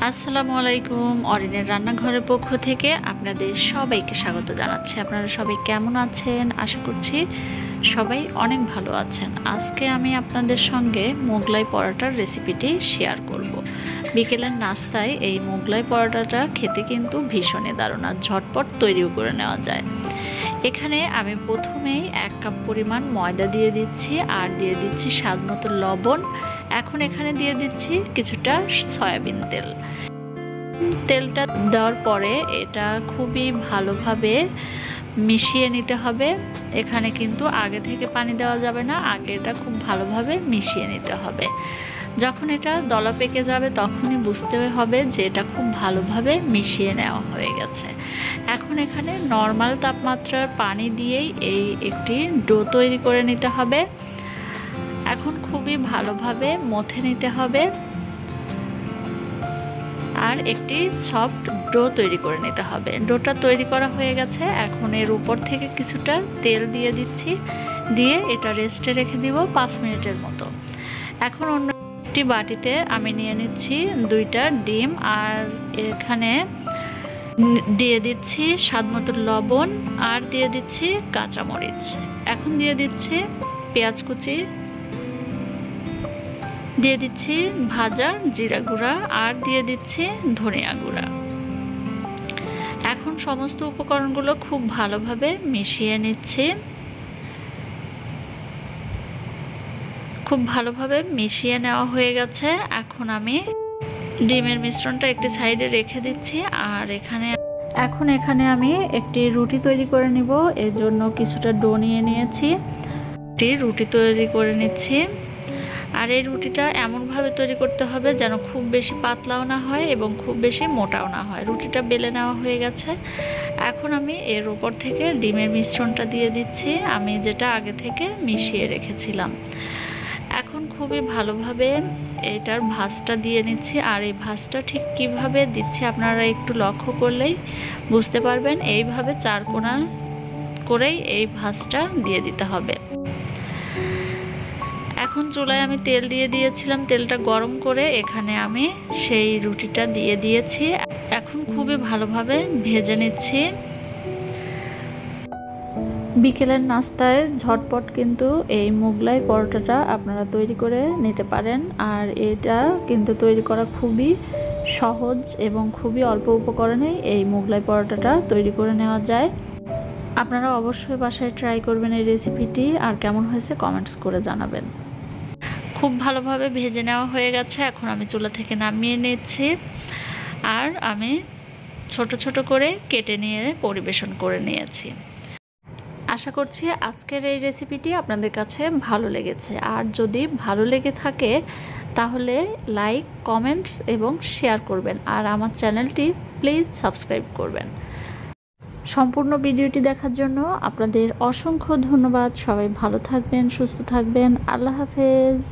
আসসালামু আলাইকুম। অরিনের রান্নাঘরের পক্ষ থেকে আপনাদের সবাইকে স্বাগত জানাচ্ছি। আপনারা সবাই কেমন আছেন? আশা করছি সবাই অনেক ভালো আছেন। আজকে আমি আপনাদের সঙ্গে মোগলাই পরোটার রেসিপিটি শেয়ার করব। বিকেলের নাস্তায় এই মোগলাই পরোটাটা খেতে কিন্তু ভীষণই দারুণ, আর ঝটপট তৈরিও করে নেওয়া যায়। এখানে আমি প্রথমেই 1 কাপ পরিমাণ ময়দা দিয়ে দিচ্ছি, আর দিয়ে দিচ্ছি স্বাদ মতো লবণ। এখন এখানে দিয়ে দিচ্ছি কিছুটা সয়াবিন তেল। তেলটা দেওয়ার পরে এটা খুবই ভালোভাবে মিশিয়ে নিতে হবে। এখানে কিন্তু আগে থেকে পানি দেওয়া যাবে না, আগে এটা খুব ভালোভাবে মিশিয়ে নিতে হবে। যখন এটা দলা পেকে যাবে তখনই বুঝতে হবে যে এটা খুব ভালোভাবে মিশিয়ে নেওয়া হয়ে গেছে। এখন এখানে নর্মাল তাপমাত্রার পানি দিয়েই এই একটি ডো তৈরি করে নিতে হবে। এখন খুবই ভালোভাবে মথে নিতে হবে আর একটি সফট ডো তৈরি করে নিতে হবে। ডোটা তৈরি করা হয়ে গেছে। এখন এর উপর থেকে কিছুটা তেল দিয়ে দিচ্ছি, দিয়ে এটা রেস্টে রেখে দিব 5 মিনিটের মতো। এখন অন্য একটি বাটিতে আমি নিয়ে নিচ্ছি 2টা ডিম, আর এখানে দিয়ে দিচ্ছি স্বাদ মতো লবণ, আর দিয়ে দিচ্ছি কাঁচামরিচ। এখন দিয়ে দিচ্ছি পেঁয়াজ কুচি, দিয়ে দিচ্ছি ভাজা জিরা গুঁড়া, আর দিয়ে দিচ্ছি ধনিয়া গুঁড়া। এখন সমস্ত উপকরণগুলো খুব ভালোভাবে মিশিয়ে নিচ্ছি। খুব ভালোভাবে মিশিয়ে নেওয়া হয়ে গেছে। এখন আমি ডিমের মিশ্রণটা একটি সাইডে রেখে দিচ্ছি, আর এখানে আমি একটি রুটি তৈরি করে নিব। এর জন্য কিছুটা ডো নিয়ে নিয়েছি, একটি রুটি তৈরি করে নিচ্ছি। আর এই রুটিটা এমনভাবে তৈরি করতে হবে যেন খুব বেশি পাতলাও না হয় এবং খুব বেশি মোটাও না হয়। রুটিটা বেলে নেওয়া হয়ে গেছে। এখন আমি এর উপর থেকে ডিমের মিশ্রণটা দিয়ে দিচ্ছি, আমি যেটা আগে থেকে মিশিয়ে রেখেছিলাম। এখন খুবই ভালোভাবে এটার ভাঁজটা দিয়ে নিচ্ছি। আর এই ভাঁজটা ঠিক কিভাবে দিচ্ছি আপনারা একটু লক্ষ্য করলেই বুঝতে পারবেন। এইভাবে 4 কোণা করেই এই ভাঁজটা দিয়ে দিতে হবে। এখন চুলায় আমি তেল দিয়ে দিয়েছিলাম, তেলটা গরম করে এখানে আমি সেই রুটিটা দিয়ে দিয়েছি। এখন খুবই ভালোভাবে ভেজে নিচ্ছি। বিকেলের নাস্তায় ঝটপট কিন্তু এই মোগলাই পরোটাটা আপনারা তৈরি করে নিতে পারেন। আর এটা কিন্তু তৈরি করা খুবই সহজ এবং খুবই অল্প উপকরণেই এই মোগলাই পরোটাটা তৈরি করে নেওয়া যায়। আপনারা অবশ্যই বাসায় ট্রাই করবেন এই রেসিপিটি, আর কেমন হয়েছে কমেন্টস করে জানাবেন। খুব ভালোভাবে ভেজে নেওয়া হয়ে গেছে। এখন আমি চুলা থেকে নামিয়ে নিচ্ছি, আর আমি ছোট ছোট করে কেটে নিয়ে পরিবেশন করে নিয়েছি। আশা করছি আজকের এই রেসিপিটি আপনাদের কাছে ভালো লেগেছে। আর যদি ভালো লেগে থাকে তাহলে লাইক, কমেন্টস এবং শেয়ার করবেন, আর আমার চ্যানেলটি প্লিজ সাবস্ক্রাইব করবেন। সম্পূর্ণ ভিডিওটি দেখার জন্য আপনাদের অসংখ্য ধন্যবাদ। সবাই ভালো থাকবেন, সুস্থ থাকবেন। আল্লাহ হাফেজ।